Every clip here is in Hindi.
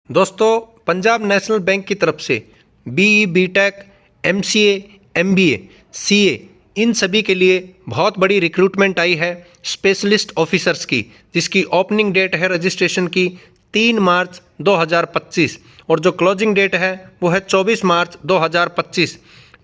दोस्तों, पंजाब नेशनल बैंक की तरफ से BE, BTech, MCA, MBA, CA इन सभी के लिए बहुत बड़ी रिक्रूटमेंट आई है स्पेशलिस्ट ऑफिसर्स की, जिसकी ओपनिंग डेट है रजिस्ट्रेशन की 3 मार्च 2025 और जो क्लोजिंग डेट है वो है 24 मार्च 2025।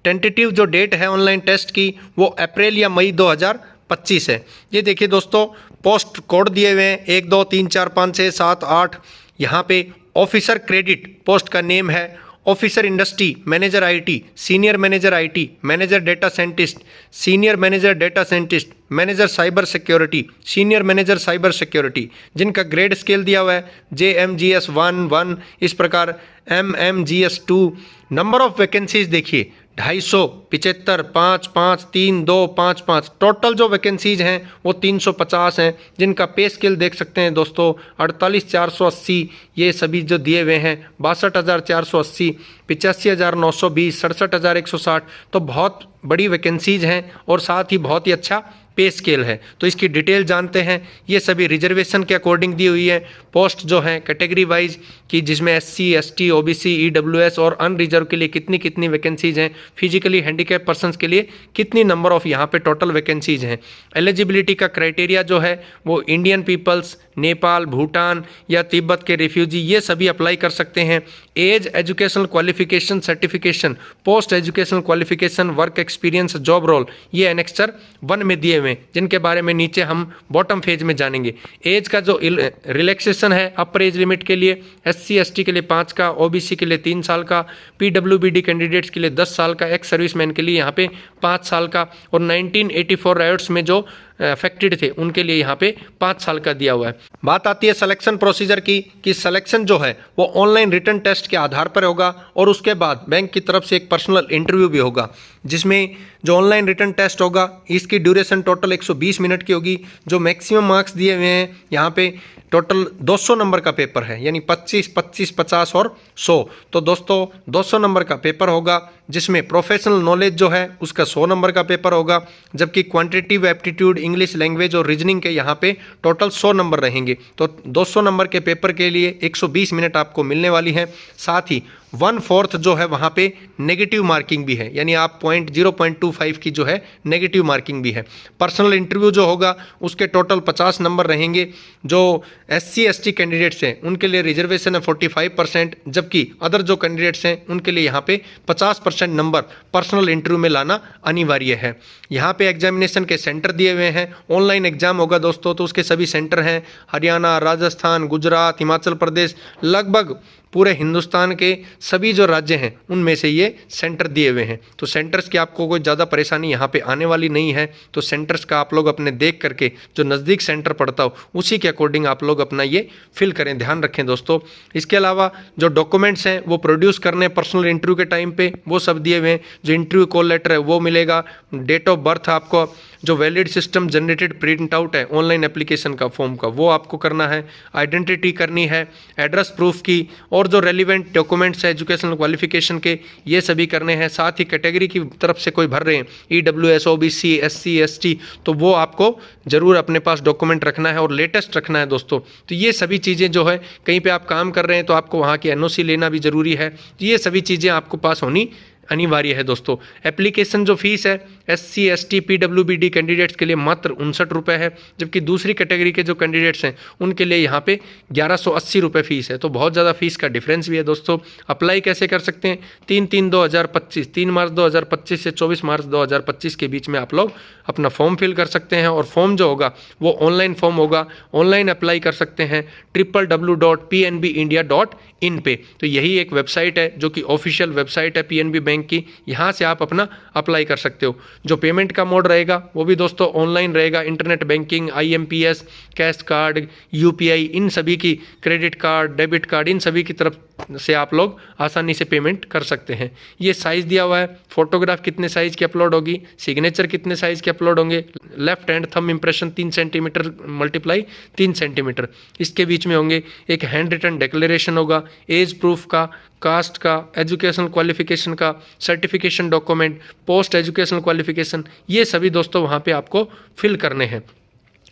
टेंटेटिव जो डेट है ऑनलाइन टेस्ट की वो अप्रैल या मई 2025 है। ये देखिए दोस्तों, पोस्ट कोड दिए हुए हैं 1 2 3 4 5 6 7 8। यहाँ पे ऑफिसर क्रेडिट पोस्ट का नेम है, officer industry, manager IT, senior manager IT, manager data scientist, senior manager data scientist, manager cyber security, senior manager cyber security, जिनका ग्रेड स्केल दिया हुआ है JMGS 1 इस प्रकार MMGS 2। नंबर ऑफ वैकेंसीज देखिए 250, 75, 5 5 3 2 5 5। टोटल जो वैकेंसीज हैं वो 350 हैं, जिनका पे स्केल देख सकते हैं दोस्तों 48,480 ये सभी जो दिए हुए हैं, 62,480, 85,920, 67,160। तो बहुत बड़ी वैकेंसीज हैं और साथ ही बहुत ही अच्छा पे स्केल है। तो इसकी डिटेल जानते हैं। ये सभी रिजर्वेशन के अकॉर्डिंग दी हुई है। पोस्ट जो है कैटेगरी वाइज की, जिसमें SC, ST, OBC, EWS और अनरिजर्व के लिए कितनी कितनी वैकेंसीज हैं, फिजिकली हैंडीकैप पर्सनस के लिए कितनी नंबर ऑफ यहाँ पे टोटल वैकेंसीज हैं। एलिजिबिलिटी का क्राइटेरिया जो है वो इंडियन पीपल्स, नेपाल, भूटान या तिब्बत के रिफ्यूजी ये सभी अप्लाई कर सकते हैं। Age, educational qualification, certification, post educational qualification, work experience, job role ये एनेक्सर 1 में दिए हुए, जिनके बारे में नीचे हम बॉटम फेज में जानेंगे। एज का जो रिलैक्सेशन है अपर एज लिमिट के लिए SC, ST के लिए 5 का, OBC के लिए 3 साल का, PWBD कैंडिडेट्स के लिए 10 साल का, एक्स सर्विसमैन के लिए यहाँ पे 5 साल का और 1984 राइट्स में जो अफेक्टेड थे उनके लिए यहाँ पे 5 साल का दिया हुआ है। बात आती है सिलेक्शन प्रोसीजर की कि सिलेक्शन जो है वो ऑनलाइन रिटन टेस्ट के आधार पर होगा और उसके बाद बैंक की तरफ से एक पर्सनल इंटरव्यू भी होगा, जिसमें जो ऑनलाइन रिटन टेस्ट होगा इसकी ड्यूरेशन टोटल 120 मिनट की होगी। जो मैक्सिमम मार्क्स दिए हुए हैं यहाँ पे टोटल 200 नंबर का पेपर है, यानी 25, 25, 50 और 100। तो दोस्तों 200 नंबर का पेपर होगा, जिसमें प्रोफेशनल नॉलेज जो है उसका 100 नंबर का पेपर होगा, जबकि क्वांटिटेटिव एप्टीट्यूड, इंग्लिश लैंग्वेज और रीजनिंग के यहाँ पे टोटल 100 नंबर रहेंगे। तो 200 नंबर के पेपर के लिए 120 मिनट आपको मिलने वाली है। साथ ही 1/4 जो है वहाँ पे नेगेटिव मार्किंग भी है, यानी आप 0.25 की जो है नेगेटिव मार्किंग भी है। पर्सनल इंटरव्यू जो होगा उसके टोटल 50 नंबर रहेंगे। जो SC, ST कैंडिडेट्स हैं उनके लिए रिजर्वेशन है 45%, जबकि अदर जो कैंडिडेट्स हैं उनके लिए यहाँ पे 50% नंबर पर्सनल इंटरव्यू में लाना अनिवार्य है। यहाँ पे एग्जामिनेशन के सेंटर दिए हुए हैं। ऑनलाइन एग्जाम होगा दोस्तों, तो उसके सभी सेंटर हैं हरियाणा, राजस्थान, गुजरात, हिमाचल प्रदेश, लगभग पूरे हिंदुस्तान के सभी जो राज्य हैं उनमें से ये सेंटर दिए हुए हैं। तो सेंटर्स की आपको कोई ज़्यादा परेशानी यहाँ पे आने वाली नहीं है। तो सेंटर्स का आप लोग अपने देख करके जो नज़दीक सेंटर पड़ता हो उसी के अकॉर्डिंग आप लोग अपना ये फिल करें, ध्यान रखें दोस्तों। इसके अलावा जो डॉक्यूमेंट्स हैं वो प्रोड्यूस करने पर्सनल इंटरव्यू के टाइम पे, वो सब दिए हुए हैं। जो इंटरव्यू कॉल लेटर है वो मिलेगा, डेट ऑफ बर्थ आपको, जो valid system generated print out है ऑनलाइन एप्लीकेशन का फॉर्म का वो आपको करना है, आइडेंटिटी करनी है, एड्रेस प्रूफ की, और जो रेलिवेंट डॉक्यूमेंट्स है एजुकेशनल क्वालिफिकेशन के ये सभी करने हैं। साथ ही कैटेगरी की तरफ से कोई भर रहे हैं EWS, OBC, SC, ST, तो वो आपको जरूर अपने पास डॉक्यूमेंट रखना है और लेटेस्ट रखना है दोस्तों। तो ये सभी चीज़ें जो है, कहीं पे आप काम कर रहे हैं तो आपको वहाँ की NOC लेना भी ज़रूरी है। तो ये सभी चीज़ें आपको पास होनी अनिवार्य है दोस्तों। एप्लीकेशन जो फीस है SC, ST, PWBD कैंडिडेट्स के लिए मात्र 59 रुपये है, जबकि दूसरी कैटेगरी के जो कैंडिडेट्स हैं उनके लिए यहाँ पे 1180 रुपये फीस है। तो बहुत ज़्यादा फीस का डिफरेंस भी है दोस्तों। अप्लाई कैसे कर सकते हैं? 3/3/2025, 3 मार्च 2025 से 24 मार्च 2025 के बीच में आप लोग अपना फॉर्म फिल कर सकते हैं, और फॉर्म जो होगा वो ऑनलाइन फॉर्म होगा। ऑनलाइन अप्लाई कर सकते हैं www.pnbindia.in पे। तो यही एक वेबसाइट है जो कि ऑफिशियल वेबसाइट है PNB बैंक की, यहाँ से आप अपना अप्लाई कर सकते हो। जो पेमेंट का मोड रहेगा वो भी दोस्तों ऑनलाइन रहेगा। Internet banking, IMPS, cash card, UPI, इन सभी की, क्रेडिट कार्ड, डेबिट कार्ड, इन सभी की तरफ से आप लोग आसानी से पेमेंट कर सकते हैं। ये साइज़ दिया हुआ है, फोटोग्राफ कितने साइज़ की अपलोड होगी, सिग्नेचर कितने साइज़ के अपलोड होंगे, left hand thumb impression 3 centimetre × 3 centimetre इसके बीच में होंगे। एक हैंड रिटन डिक्लेरेशन होगा, एज प्रूफ का, कास्ट का, एजुकेशनल क्वालिफिकेशन का, certification document, post educational qualification, ये सभी दोस्तों वहाँ पे आपको फिल करने हैं।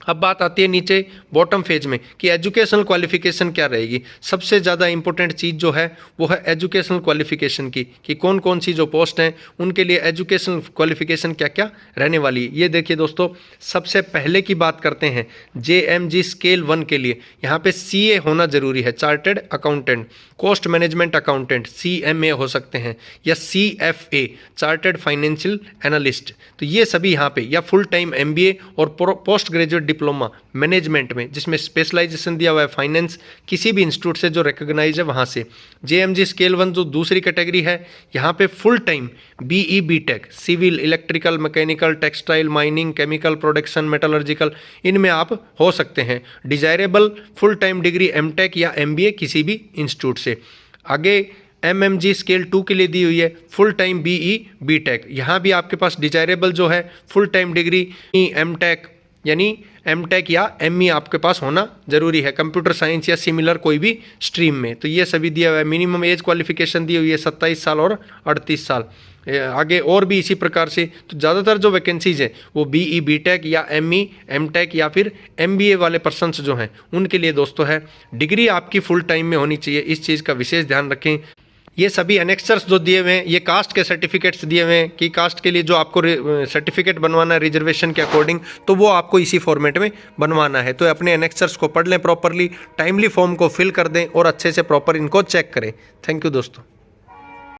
अब बात आती है नीचे बॉटम फेज में कि एजुकेशनल क्वालिफिकेशन क्या रहेगी। सबसे ज़्यादा इंपॉर्टेंट चीज़ जो है वो है एजुकेशनल क्वालिफिकेशन की, कि कौन कौन सी जो पोस्ट हैं उनके लिए एजुकेशनल क्वालिफिकेशन क्या क्या रहने वाली है। ये देखिए दोस्तों, सबसे पहले की बात करते हैं JMG स्केल 1 के लिए। यहाँ पे CA होना ज़रूरी है, chartered accountant, cost management accountant CMA हो सकते हैं, या CFA चार्टर्ड फाइनेंशियल एनालिस्ट। तो ये सभी यहाँ पे, या फुल टाइम MBA और पोस्ट ग्रेजुएट डिप्लोमा मैनेजमेंट में जिसमें स्पेशलाइजेशन दिया हुआ है फाइनेंस, किसी भी इंस्टीट्यूट से जो रिकॉग्नाइज है वहाँ से। JMG स्केल 1 जो दूसरी कैटेगरी है, यहाँ पे full time BE BTech civil, electrical, mechanical, textile, mining, chemical production, metallurgical, इनमें आप हो सकते हैं। Desirable full time degree MTech या MBA किसी भी इंस्टीट्यूट से। आगे MMG स्केल 2 के लिए दी हुई है फुल टाइम BE BTech। यहाँ भी आपके पास डिजायरेबल जो है फुल टाइम डिग्री MTech यानी MTech या ME आपके पास होना जरूरी है, कंप्यूटर साइंस या सिमिलर कोई भी स्ट्रीम में। तो ये सभी दिया हुआ है। मिनिमम एज क्वालिफिकेशन दी हुई है 27 साल और 38 साल। आगे और भी इसी प्रकार से। तो ज़्यादातर जो वैकेंसीज है वो BE BTech या ME MTech या फिर MBA वाले पर्सनस जो हैं उनके लिए दोस्तों है। डिग्री आपकी फुल टाइम में होनी चाहिए, इस चीज़ का विशेष ध्यान रखें। ये सभी एनेक्सर्स जो दिए हुए हैं, ये कास्ट के सर्टिफिकेट्स दिए हुए हैं कि कास्ट के लिए जो आपको सर्टिफिकेट बनवाना है रिजर्वेशन के अकॉर्डिंग, तो वो आपको इसी फॉर्मेट में बनवाना है। तो अपने एनेक्सर्स को पढ़ लें प्रॉपरली, टाइमली फॉर्म को फिल कर दें और अच्छे से प्रॉपर इनको चेक करें। थैंक यू दोस्तों।